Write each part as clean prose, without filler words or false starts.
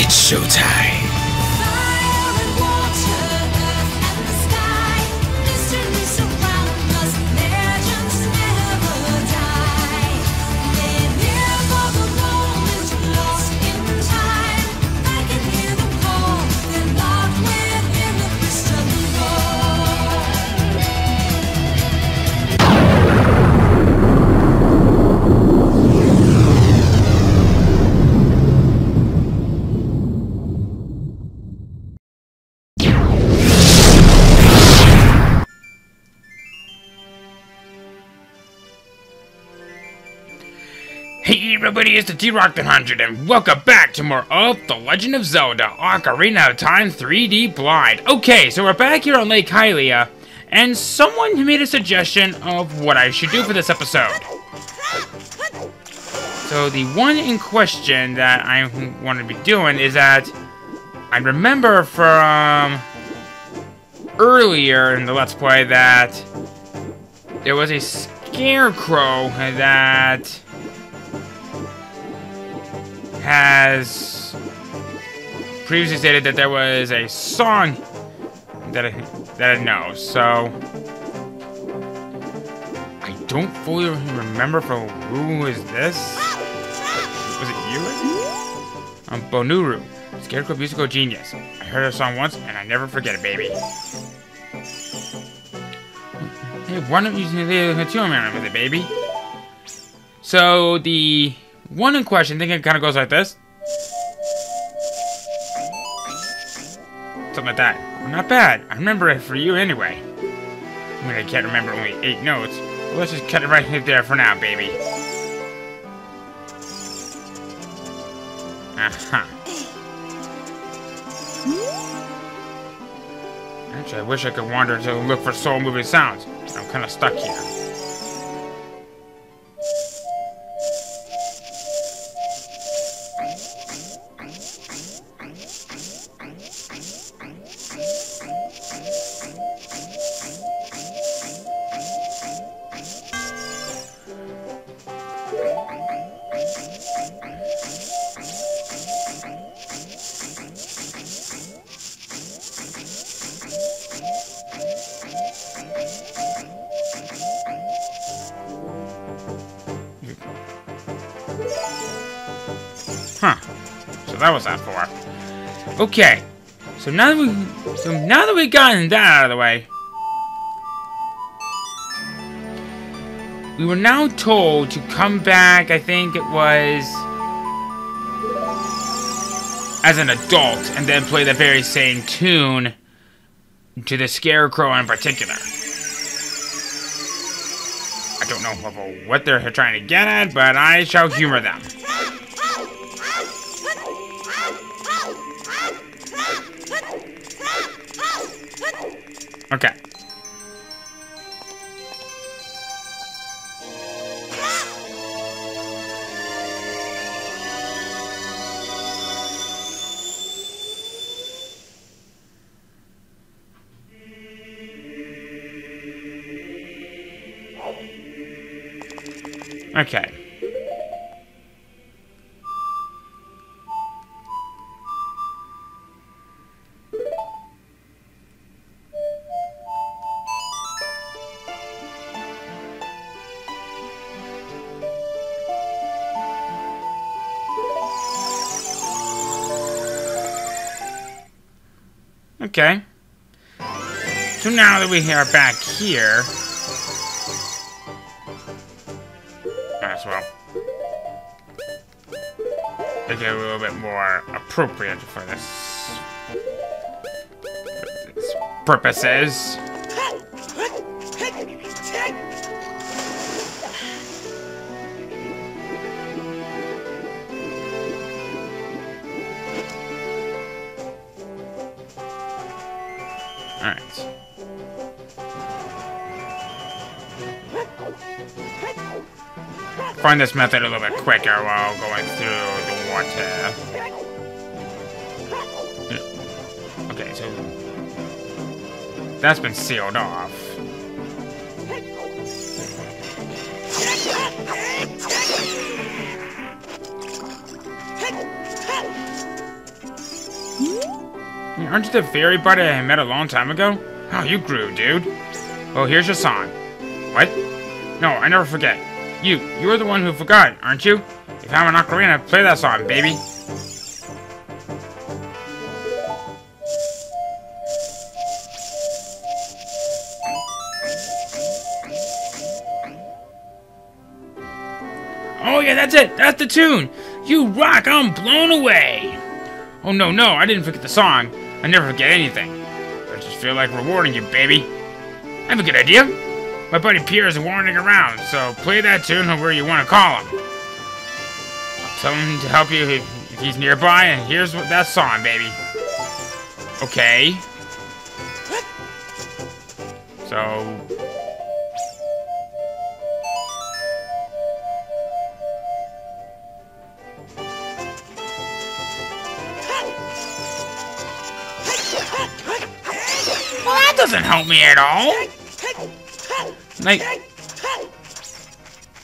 It's showtime. Hey everybody, it's the T-Rock 100 and welcome back to more of The Legend of Zelda Ocarina of Time 3D Blind. Okay, so we're back here on Lake Hylia, and someone made a suggestion of what I should do for this episode. So the one in question that I want to be doing is that I remember from earlier in the Let's Play that there was a scarecrow that has previously stated that there was a song that I know, so I don't fully remember from who is this. Was it you? I'm Bonuru, Scarecrow musical genius. I heard a song once and I never forget it, baby. Hey, why don't you tune me with it, baby? So the one in question, I think it kind of goes like this. Something like that. Well, not bad. I remember it for you anyway. I mean, I can't remember only 8 notes. Well, let's just cut it right there for now, baby. Uh-huh. Actually, I wish I could wander to look for soul-moving sounds. I'm kind of stuck here. Huh. So that was that for. Okay. So now that we've gotten that out of the way, we were now told to come back, I think it was as an adult, and then play the very same tune to the Scarecrow in particular. I don't know what they're trying to get at, but I shall humor them. Okay. Okay. Okay. So now that we are back here, as well, make it a little bit more appropriate for this purposes. Alright. Find this method a little bit quicker while going through the water. Okay, so that's been sealed off. Hey, aren't you the fairy buddy I met a long time ago? Oh, you grew, dude. Well, here's your song. What? No, I never forget. You're the one who forgot, aren't you? If I'm an ocarina, play that song, baby. Oh yeah, that's it. That's the tune. You rock, I'm blown away. Oh no, I didn't forget the song. I never forget anything. I just feel like rewarding you, baby. I have a good idea. My buddy Pierre is wandering around, so play that tune where you want to call him. I'll tell him to help you if he's nearby, and here's that song, baby. Okay. So... well, that doesn't help me at all. Like,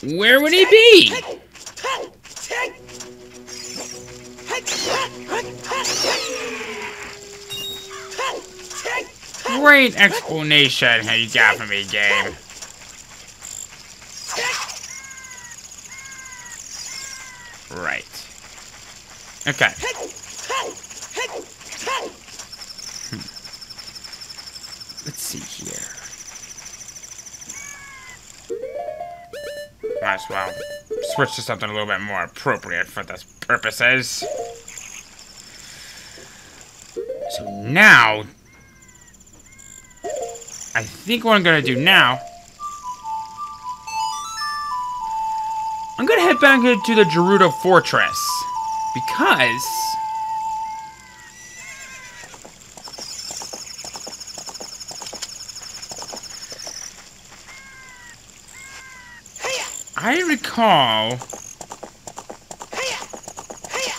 where would he be? Great explanation you got for me, game. Right. Okay. Let's see here. Might as well switch to something a little bit more appropriate for this purposes. So now, I think what I'm gonna do now, I'm gonna head back into the Gerudo Fortress because I recall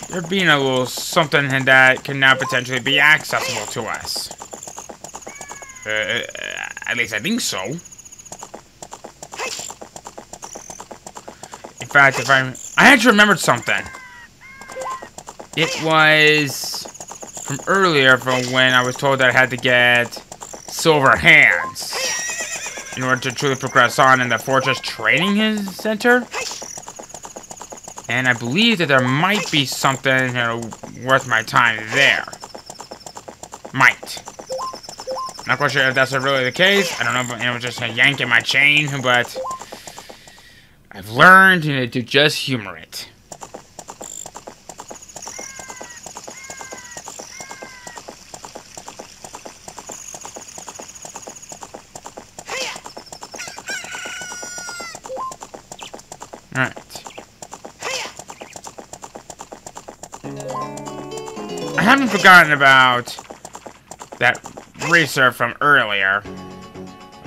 there being a little something that can now potentially be accessible to us. At least I think so. In fact, I actually remembered something. It was from earlier, from when I was told that I had to get silver hands in order to truly progress on in the Fortress Training Center. And I believe that there might be something worth my time there. Might. Not quite sure if that's really the case. I don't know if it was just a yank in my chain, but I've learned to just humor it. Alright. I haven't forgotten about that racer from earlier.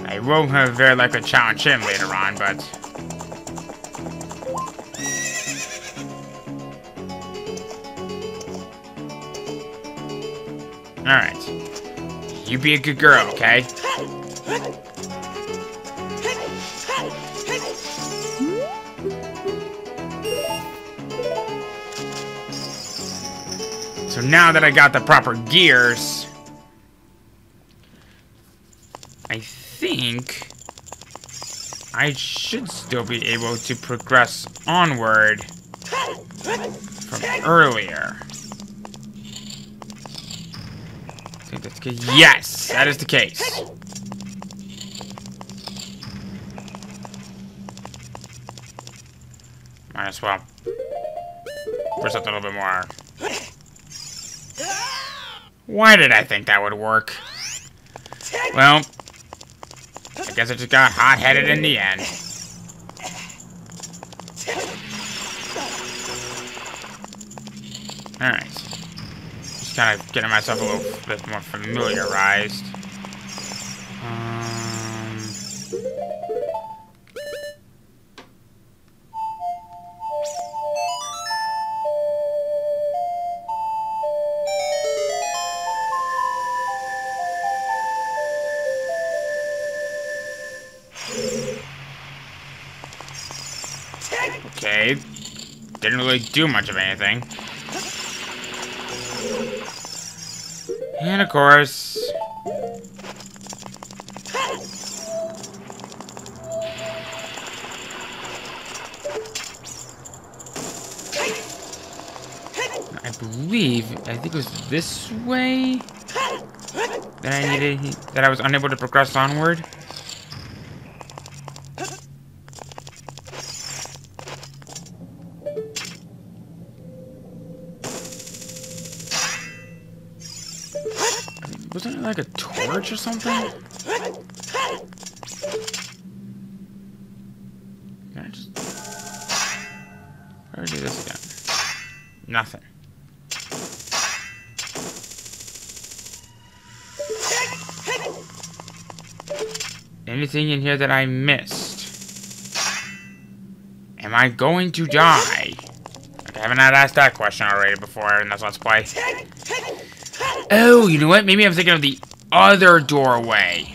I will have very likely challenge him later on, but... Alright. You be a good girl, okay? So now that I got the proper gears, I think I should still be able to progress onward from earlier. I think that's the case. Yes, that is the case. Might as well for something a little bit more. Why did I think that would work? Well, I guess I just got hot-headed in the end. Alright. Just kind of getting myself a little bit more familiarized. Okay, didn't really do much of anything. And of course... I think it was this way that I was unable to progress onward. Wasn't it like a torch or something? Can I just... Or do this again? Nothing. Anything in here that I missed? Am I going to die? Okay, I haven't had asked that question already before in this Let's Play. Oh, you know what? Maybe I'm thinking of the other doorway.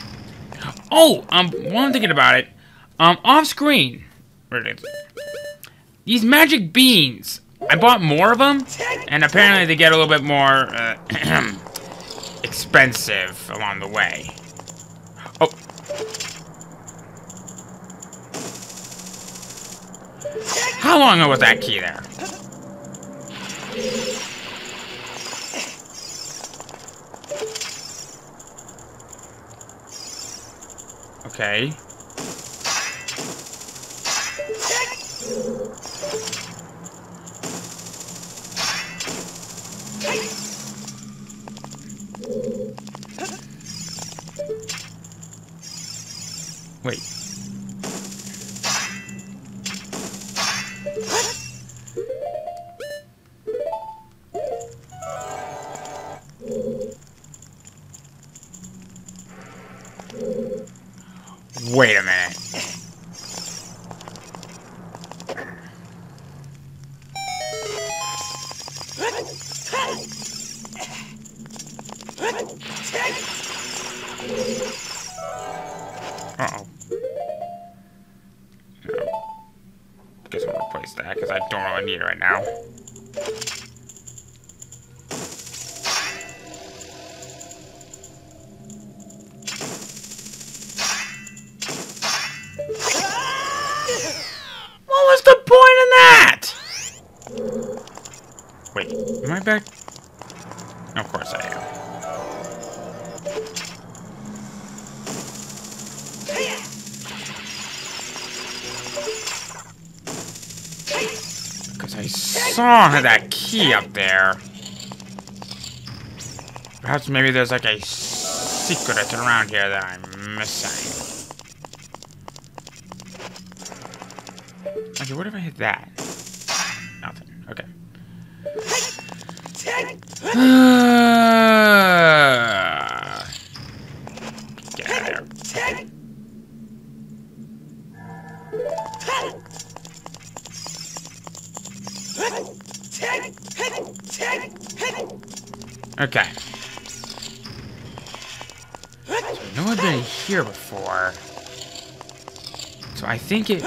Oh, while I'm thinking about it, off screen. Where is it? These magic beans. I bought more of them, and apparently they get a little bit more expensive along the way. Oh. How long was that key there? Okay. Wait. Wait a minute. Uh-oh. Guess I'll replace that, because I don't really need it right now. What was the point in that? Wait, am I back? Of course I am. Because I saw that key up there. Perhaps maybe there's like a secret that's around here that I'm missing. Okay, what if I hit that? Nothing. Okay. Get out of there. Okay. So I know I've been here before. So I think it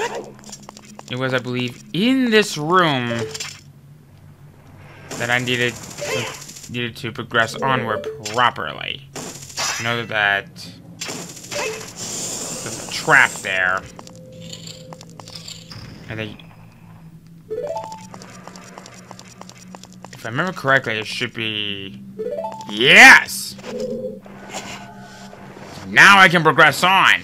was, I believe, in this room that I needed to progress onward properly. I know that there's a trap there. And then, if I remember correctly, it should be... Yes! Now I can progress on.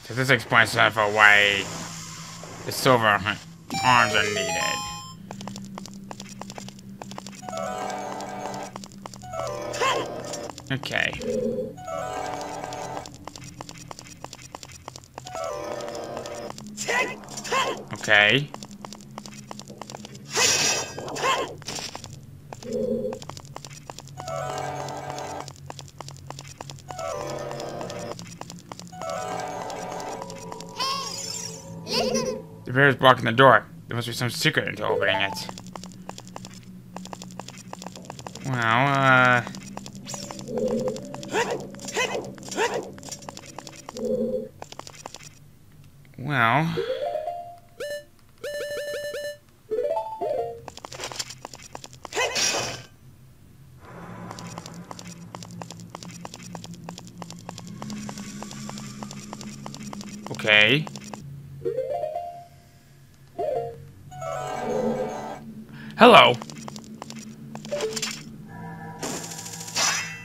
So this explains why the silver arms are needed. Okay. Okay. The bear is blocking the door. There must be some secret into opening it. Well, Well... Okay. Hello.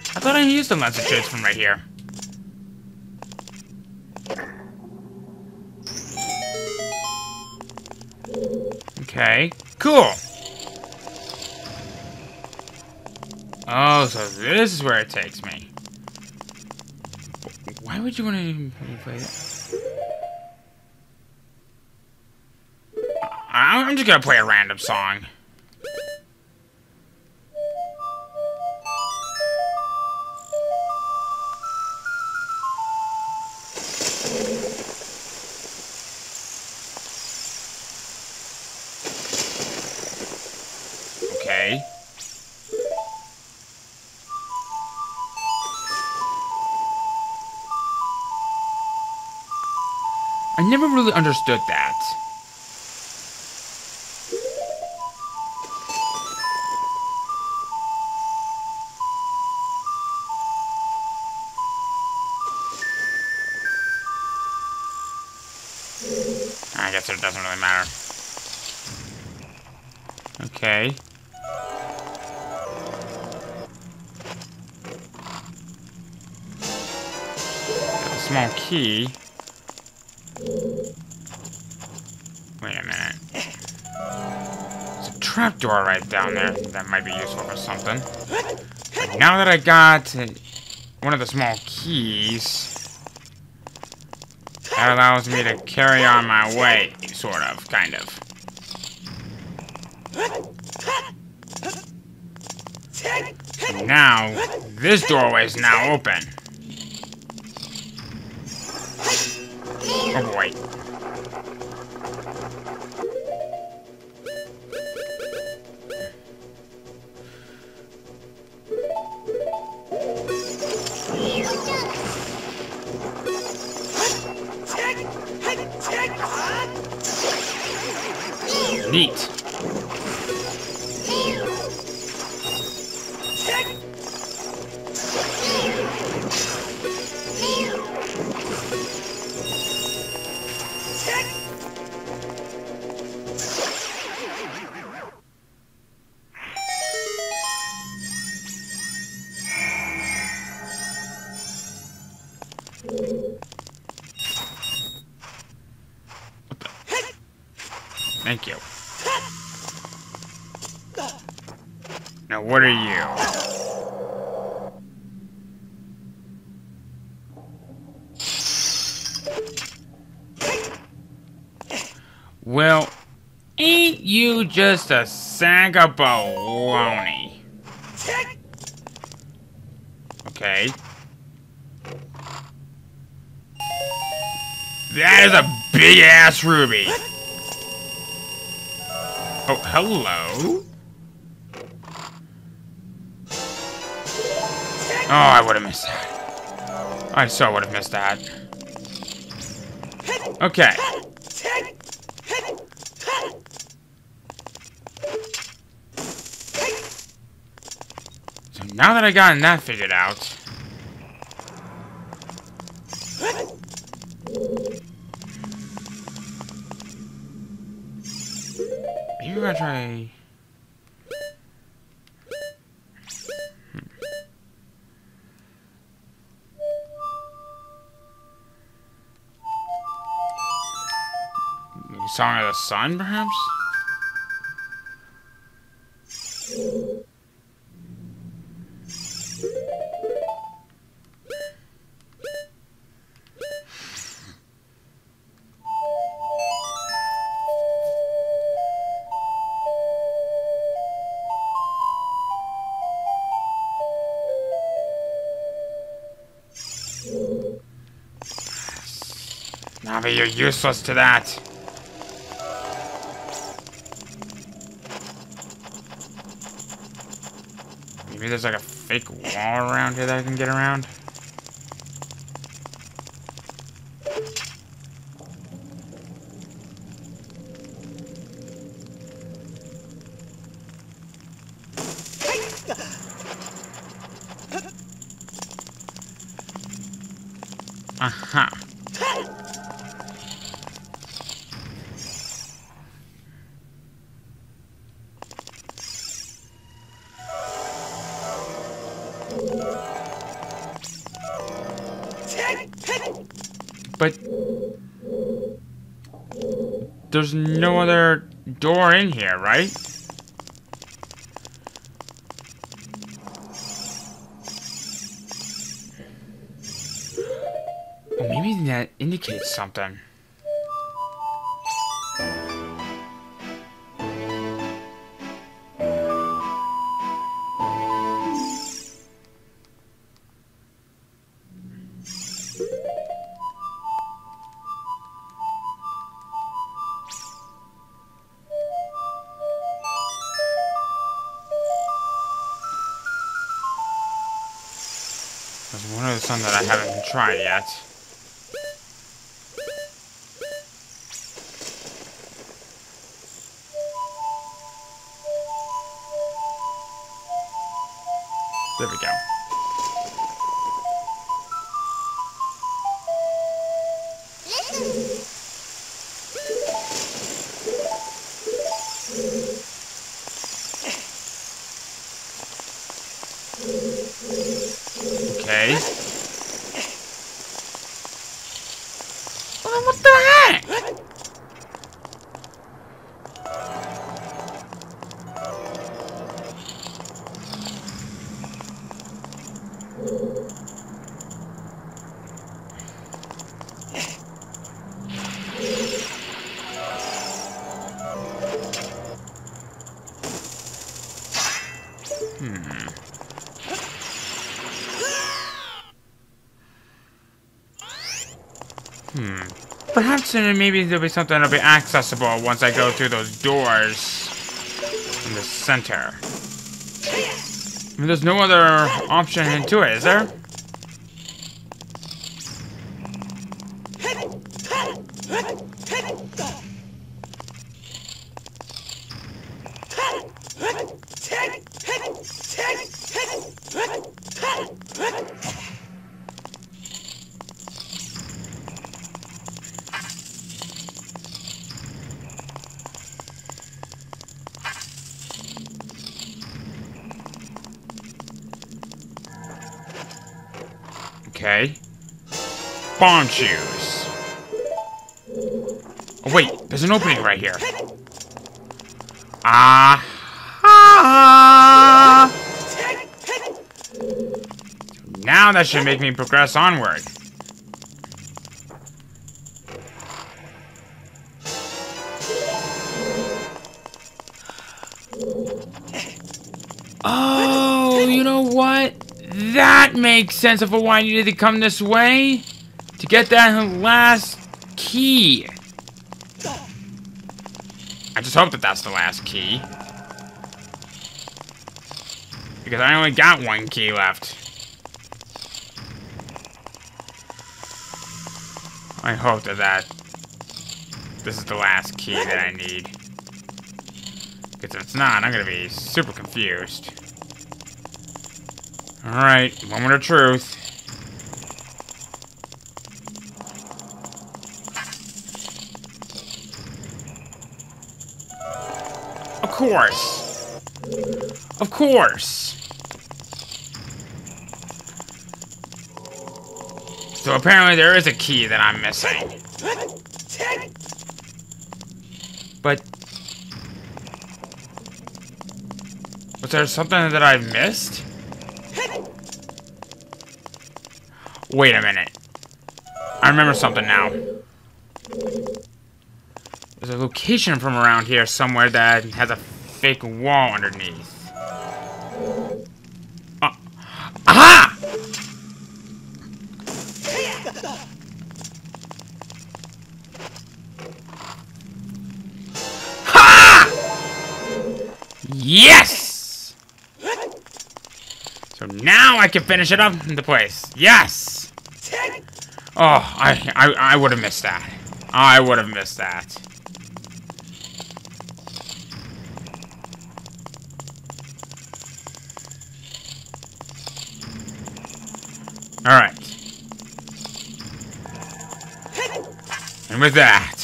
I thought I used the lens of shades from right here. Okay, cool. Oh, so this is where it takes me. Why would you want to play it? I'm just gonna play a random song. Okay. I never really understood that. I guess it doesn't really matter. Okay. Got a small key. Wait a minute. There's a trapdoor right down there. That might be useful for something. But now that I got one of the small keys, that allows me to carry on my way, sort of, kind of. And now, this doorway is now open. Oh boy. Neat. Thank you. Now, what are you? Well, ain't you just a sack of baloney? Okay. That is a big-ass ruby. Oh, hello? Oh, I would have missed that. I so would have missed that. Okay. So now that I gotten that figured out... maybe we're gonna try... Song of the Sun, perhaps? Navi, you're useless to that. Maybe there's like a fake wall around here that I can get around. Aha. there's no other door in here, right? Well, maybe that indicates something. There's one other song that I haven't tried yet. There we go. Okay. What the heck? Perhaps maybe there'll be something that'll be accessible once I go through those doors in the center. I mean, there's no other option into it, is there? Okay. Bomb shoes. Oh wait, there's an opening right here. Now that should make me progress onward. Oh, you know what? That makes sense of why I needed to come this way. To get that last key. I just hope that that's the last key. Because I only got one key left. I hope that this is the last key that I need. Because if it's not, I'm gonna be super confused. Alright, moment of truth. Of course. Of course. So apparently there is a key that I'm missing. But was there something that I missed? Wait a minute. I remember something now. There's a location from around here somewhere that has a fake wall underneath. Aha! Ha! Yes! So now I can finish it up into place. Yes! Oh, I would have missed that. I would have missed that. Alright. And with that,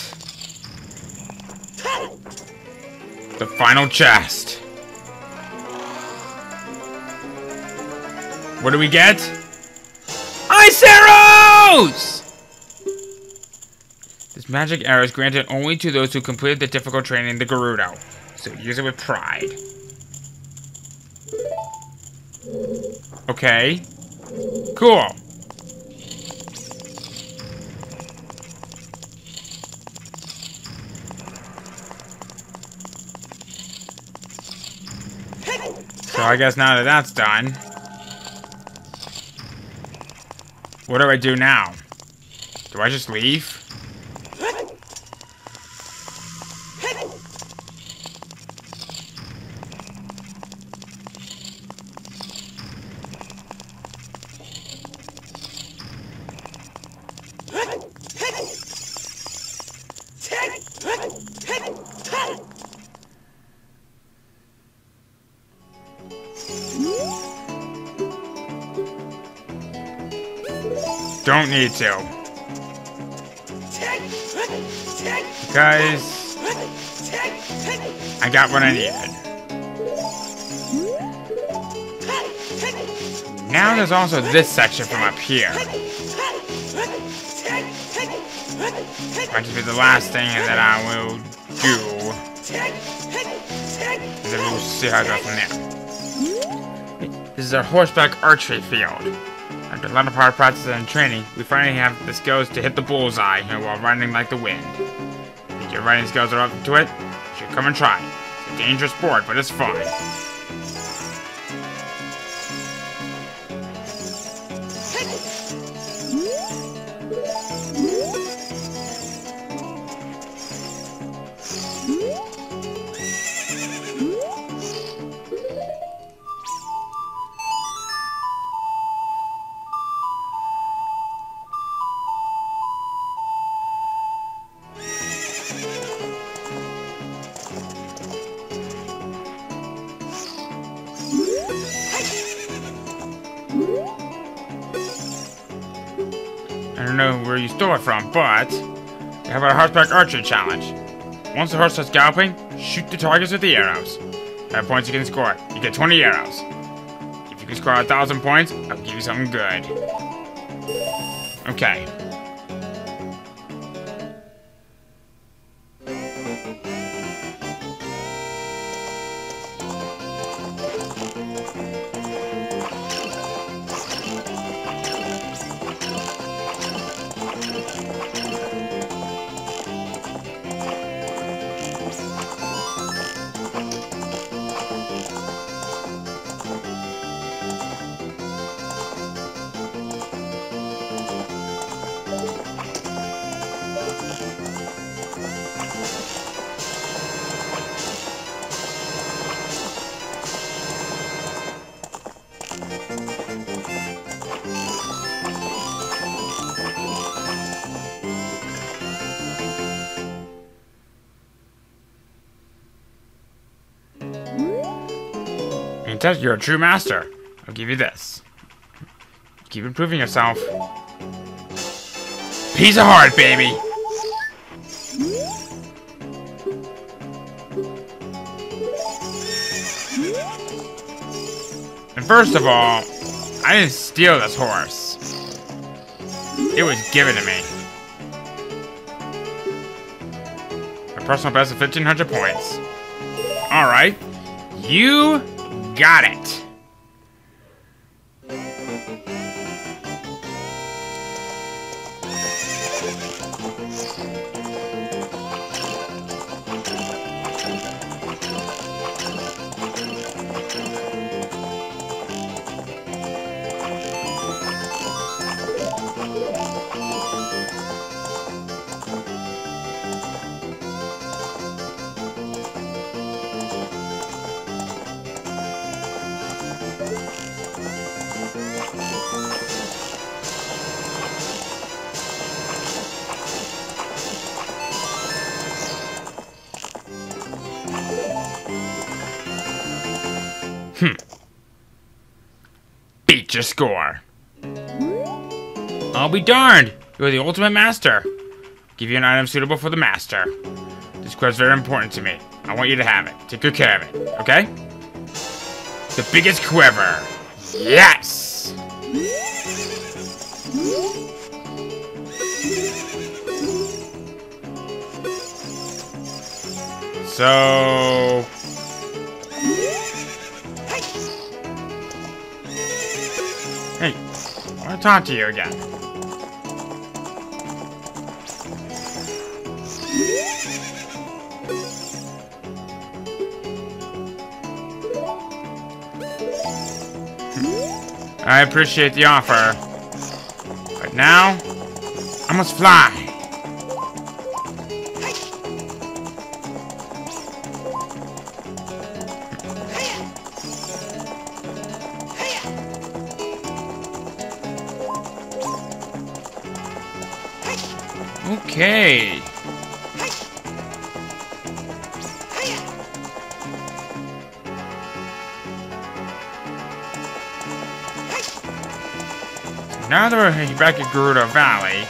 the final chest. What do we get? Ice arrows! This Magic arrow is granted only to those who completed the difficult training in the Gerudo. So use it with pride. Okay. Cool. So I guess now that that's done, what do I do now? Do I just leave? Don't need to. Because I got what I needed. Now there's also this section from up here. Might just be the last thing that I will do. And then we'll see how I go from there. This is our horseback archery field. After a lot of hard practice and training, we finally have the skills to hit the bullseye while riding like the wind. If your riding skills are up to it, you should come and try. It's a dangerous sport, but it's fun. I don't know where you stole it from, but we have our horseback archery challenge. Once the horse starts galloping, shoot the targets with the arrows. How many points you can score? You get 20 arrows. If you can score 1,000 points, I'll give you something good. Okay. You're a true master. I'll give you this. Keep improving yourself. Piece of heart, baby! And first of all, I didn't steal this horse. It was given to me. My personal best of 1,500 points. Alright. You got it. Beat your score. I'll be darned. You're the ultimate master. Give you an item suitable for the master. This quest is very important to me. I want you to have it. Take good care of it, okay? The biggest quiver. Yes! So... Hey, I want to talk to you again. I appreciate the offer. But now, I must fly. Okay. Now that we're back at Gerudo Valley.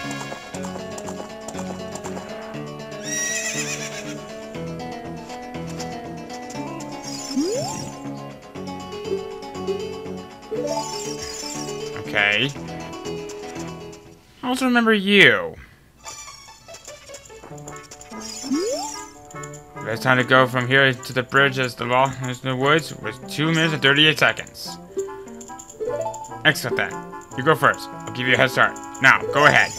Okay. I also remember you. The best time to go from here to the bridge as the law in the woods was 2 minutes and 38 seconds. Excellent then. You go first. I'll give you a head start. Now, go ahead.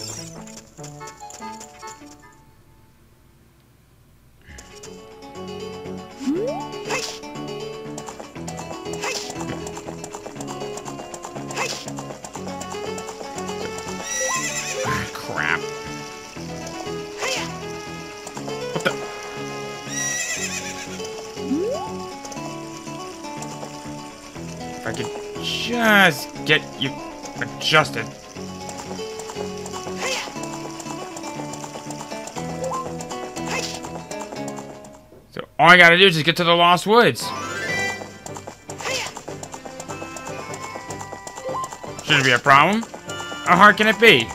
Crap. What the? If I could just get you adjusted. So all I gotta do is just get to the Lost Woods. Shouldn't be a problem. How hard can it be?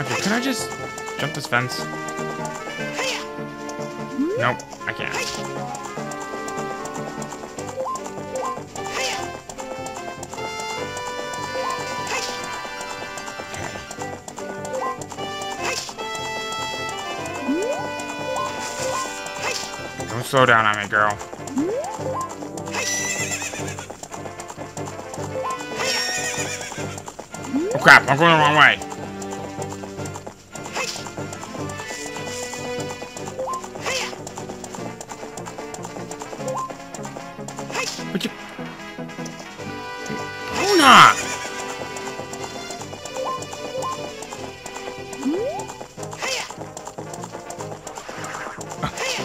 Okay, can I just jump this fence? Nope, I can't. Okay. Don't slow down on me, girl. Oh crap, I'm going the wrong way. But you... Luna!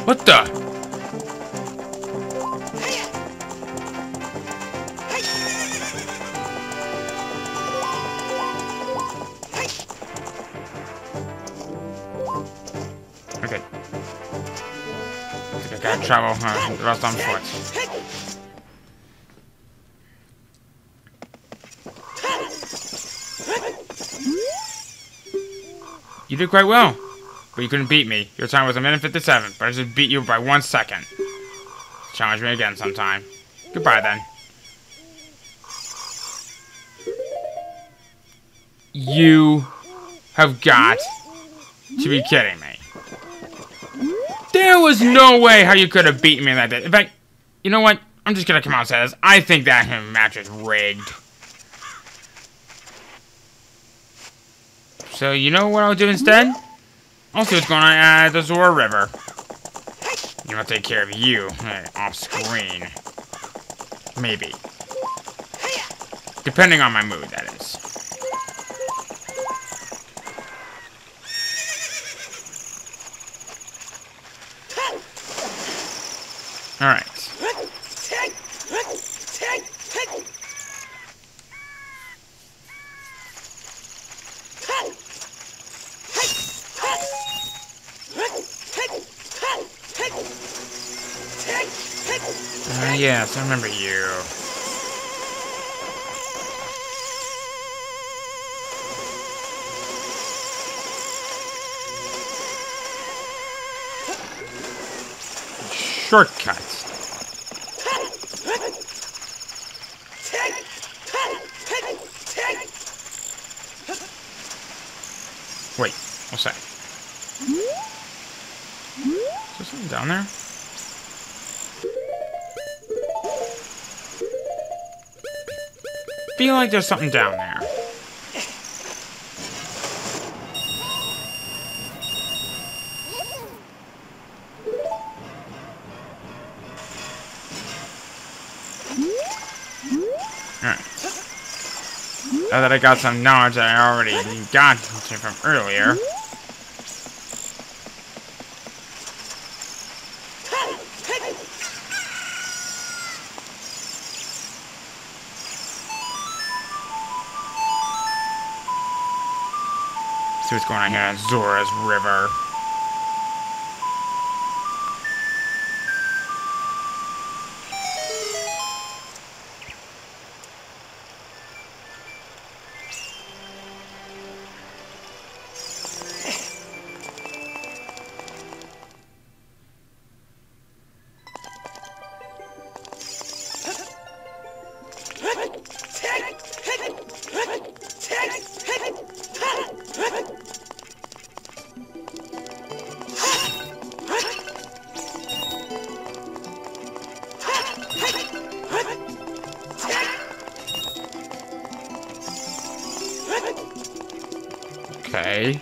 What the? Okay. I think I gotta travel the rest on foot. You did quite well, but you couldn't beat me. Your time was 1:57, but I just beat you by 1 second. Challenge me again sometime. Goodbye then. You have got to be kidding me. There was no way how you could have beaten me like that. In fact, you know what? I'm just gonna come out and say this. I think that match is rigged. So, you know what I'll do instead? I'll see what's going on at the Zora River. You want to take care of you off screen. Maybe. Depending on my mood, that is. Alright. Yes, I remember you. Shortcuts. Wait, what's that? Is there something down there? Feel like there's something down there. Alright. Now that I got some knowledge that I already got from earlier. See what's going on here on Zora's River. Okay.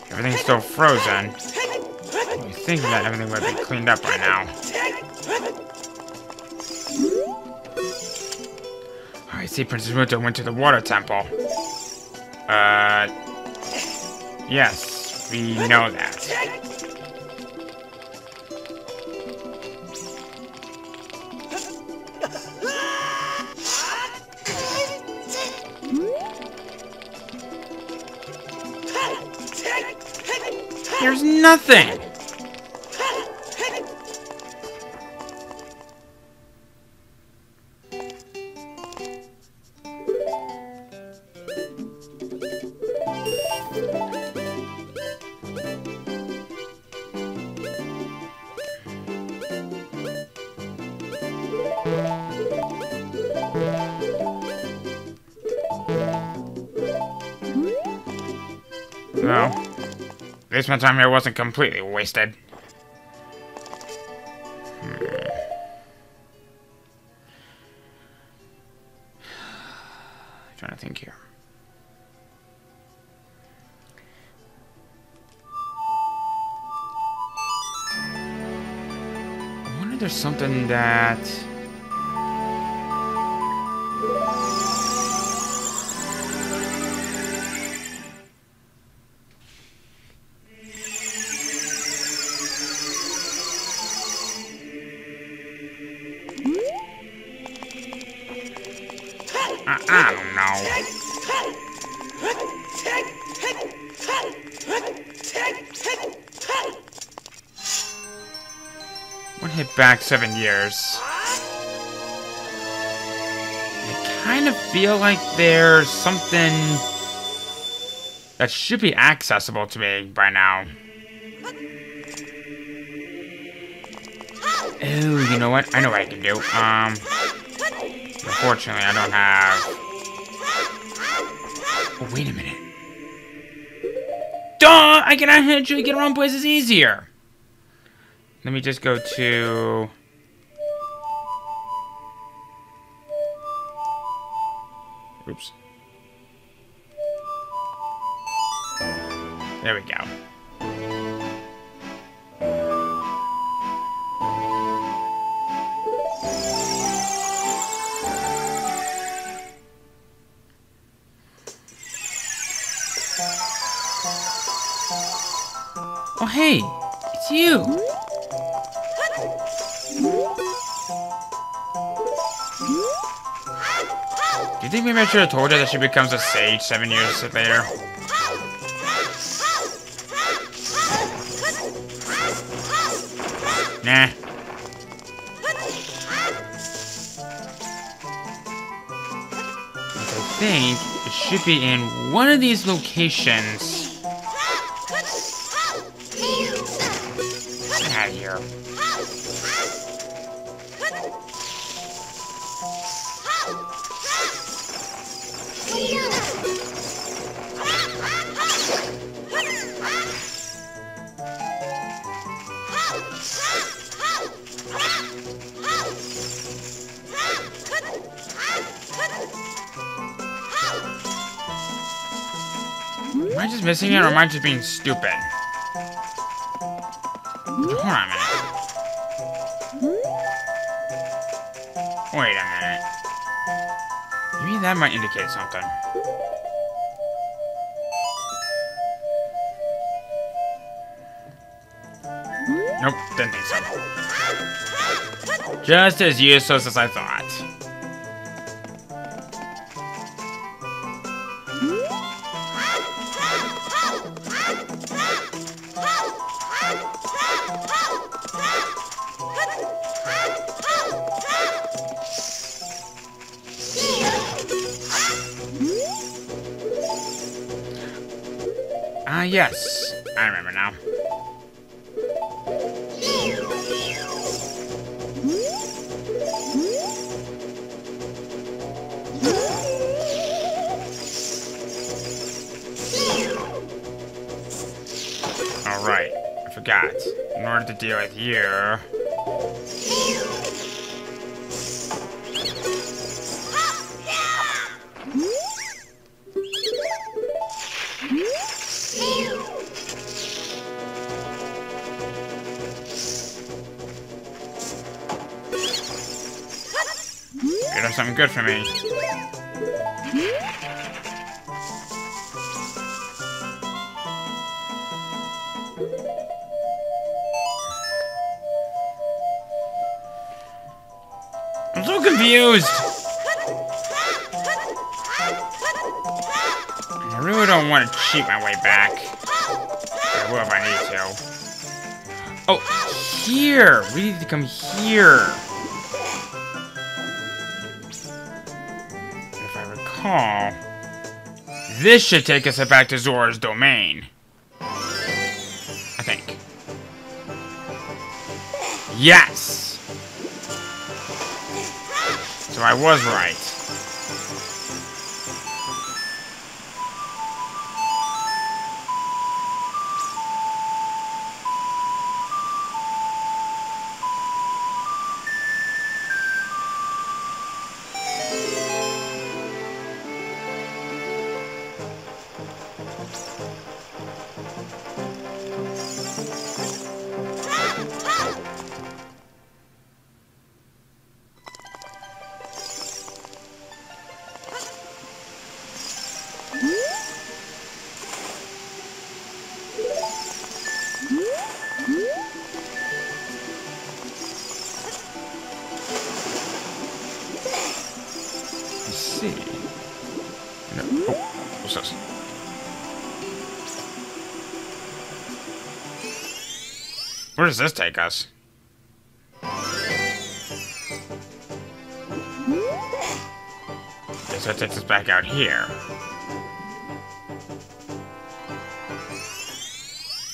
Everything's still frozen. You think that everything would be cleaned up by now. I see Princess Muto went to the water temple. Yes, we know that. There's nothing! Well, at least my time here wasn't completely wasted. Trying to think here. I wonder if there's something that... I don't know. One hit back 7 years. I kind of feel like there's something that should be accessible to me by now. Oh, you know what? I know what I can do. Unfortunately, I don't have... Oh, wait a minute. Duh! I can actually get around places easier. Let me just go to... Oops. There we go. Oh, hey, it's you. Do you think maybe I should have told her that she becomes a sage 7 years later? Nah. I think it should be in one of these locations. Get out of here. I just missing it, or am I just being stupid? Hold on a minute. Wait a minute. Maybe that might indicate something. Nope, didn't think so. Just as useless as I thought. Yes. I remember now. Alright. I forgot. In order to deal with you... You'd have something good for me. I'm so confused. I really don't want to cheat my way back. But I will if I need to. Oh, here! We need to come here. If I recall, this should take us back to Zora's domain. I think. Yes! So I was right. What's this? Where does this take us? Guess that takes us back out here.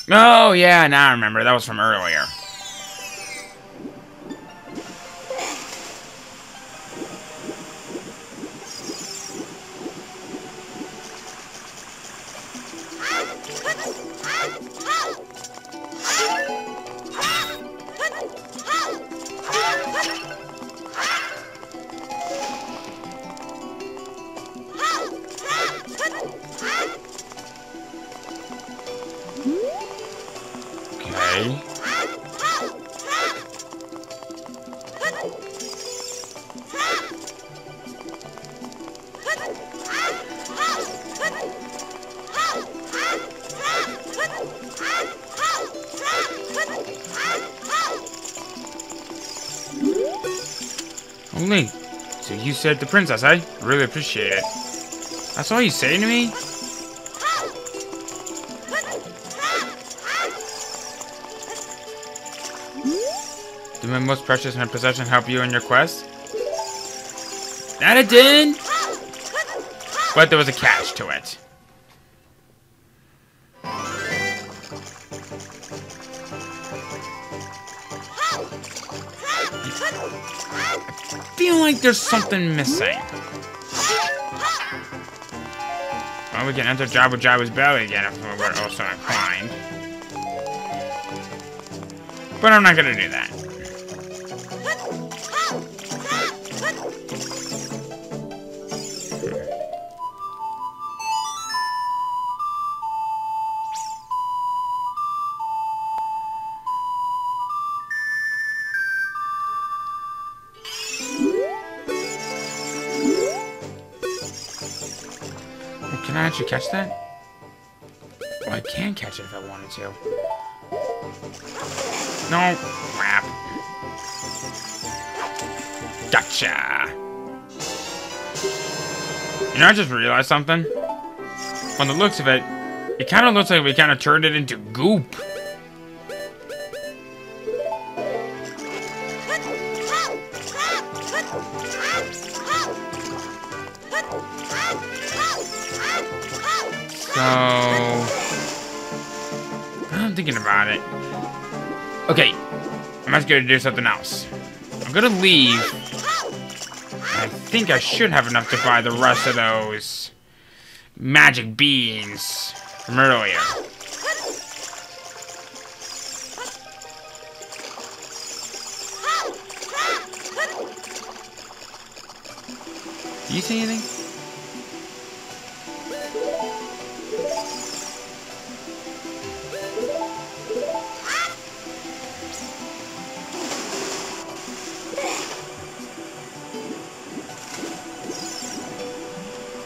Oh, yeah, now I remember. That was from earlier. Okay. Only. So you saved the princess, eh? Really appreciate it. That's all you say to me? Did my most precious in her possession help you in your quest? That it did! But there was a catch to it. I feel like there's something missing. Well, we can enter Jabu Jabu's belly again if we're also inclined. But I'm not gonna do that. Can I actually catch that? Oh, I can catch it if I wanted to. No. Crap. Gotcha. You know, I just realized something. On the looks of it, it kind of looks like we kind of turned it into goop. So, I'm thinking about it. Okay, I'm just gonna do something else. I'm gonna leave. I think I should have enough to buy the rest of those magic beans from earlier. Do you see anything?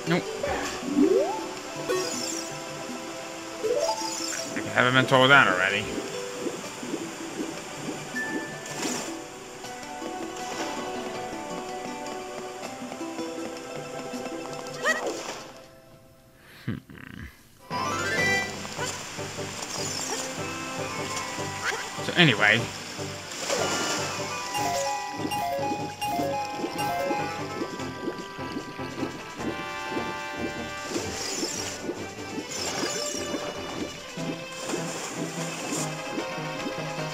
Nope. I haven't been told that already. So anyway.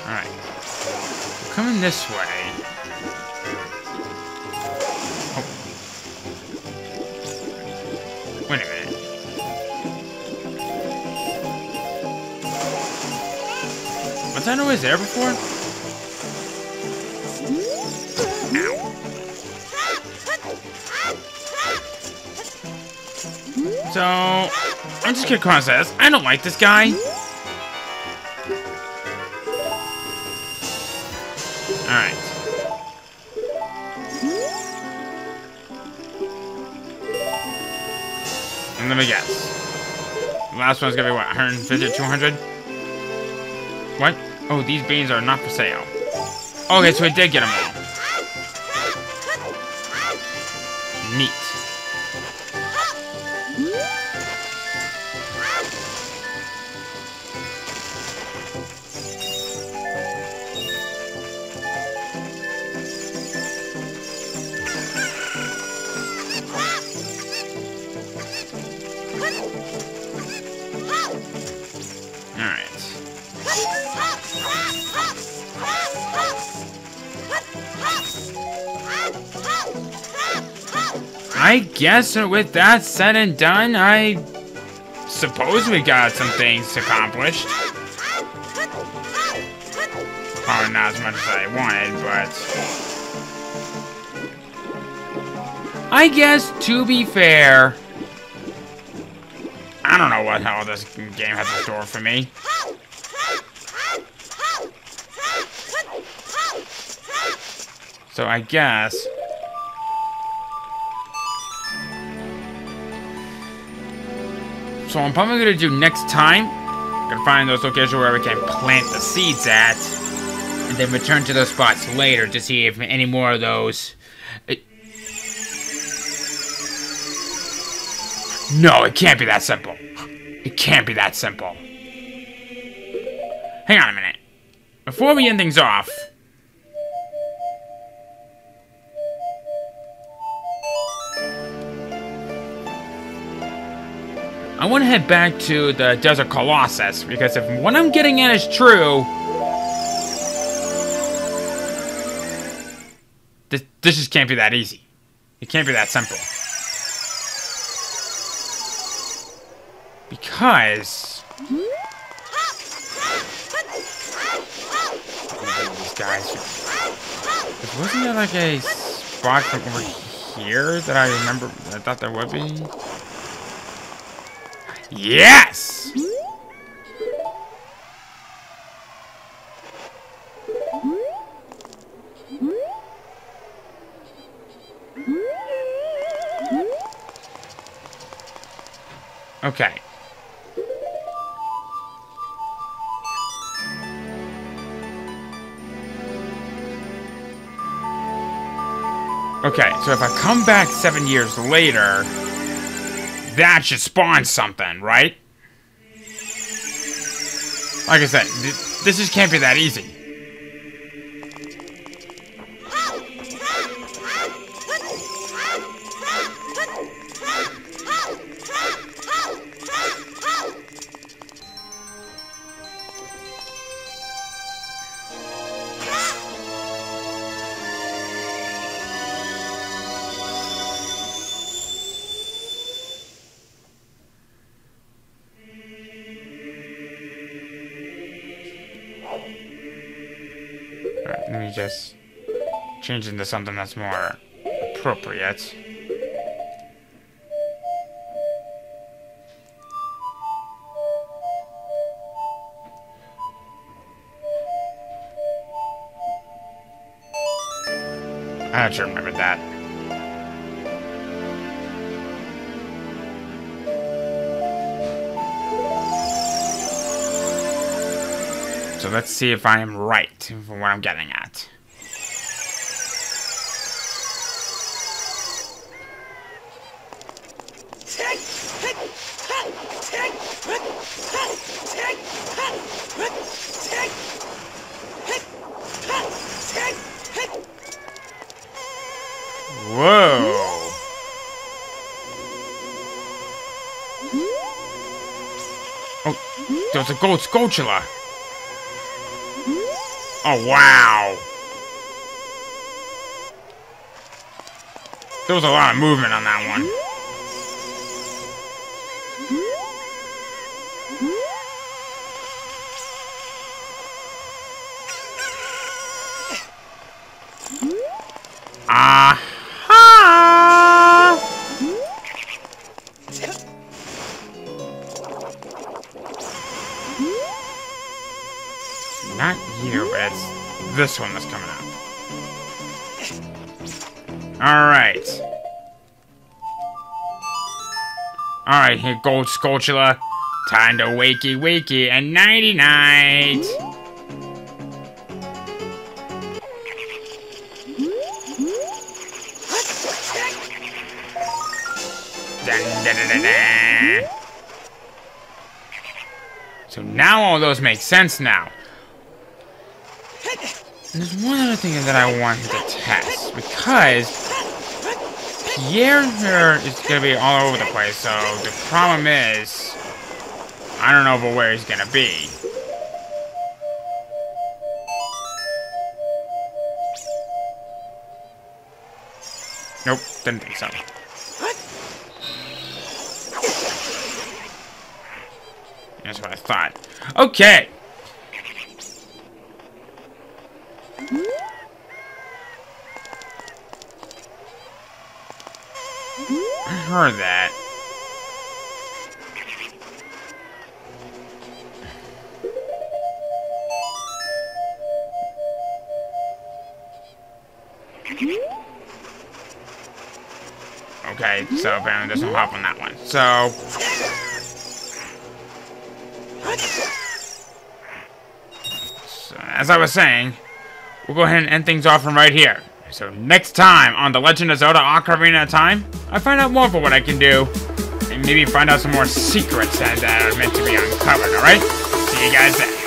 Alright. Coming this way. Oh. Wait a minute. Was that always there before? Ow. So, I'm just gonna call this. I don't like this guy. Alright. And let me guess. The last one's gonna be what, 150 or 200? What? Oh, these beans are not for sale. Okay, so I did get them all. Neat. I guess with that said and done, I suppose we got some things accomplished. Probably not as much as I wanted, but I guess to be fair, I don't know what hell this game has in store for me. So I guess so I'm probably gonna do next time. I'm gonna find those locations where we can plant the seeds at, and then return to those spots later to see if any more of those. No, it can't be that simple. It can't be that simple. Hang on a minute. Before we end things off, I want to head back to the Desert Colossus, because if what I'm getting at is true, this just can't be that easy. It can't be that simple. Because these guys, wasn't there like a spot from over here that I remember? I thought there would be. Yes! Okay. Okay, so if I come back 7 years later, that should spawn something, right? Like I said, this just can't be that easy. Alright, let me just change into something that's more appropriate. I should remember that. So let's see if I am right for what I'm getting at. Whoa! Oh, there's a gold Sculptula. Oh, wow. There was a lot of movement on that one. Aha! Not you, but it's this one that's coming up. Alright. Alright, here, gold Sculptula. Time to wakey and nighty night. Dun, dun, dun, dun, dun. So now all those make sense now. There's one other thing that I wanted to test, because Pierre here is going to be all over the place, so the problem is, I don't know where he's going to be. Nope, didn't think so. That's what I thought. Okay. I heard that. Okay, so apparently there's no hop on that one. So as I was saying, we'll go ahead and end things off from right here. So next time on The Legend of Zelda Ocarina of Time, I find out more for what I can do, and maybe find out some more secrets that are meant to be uncovered, alright? See you guys then.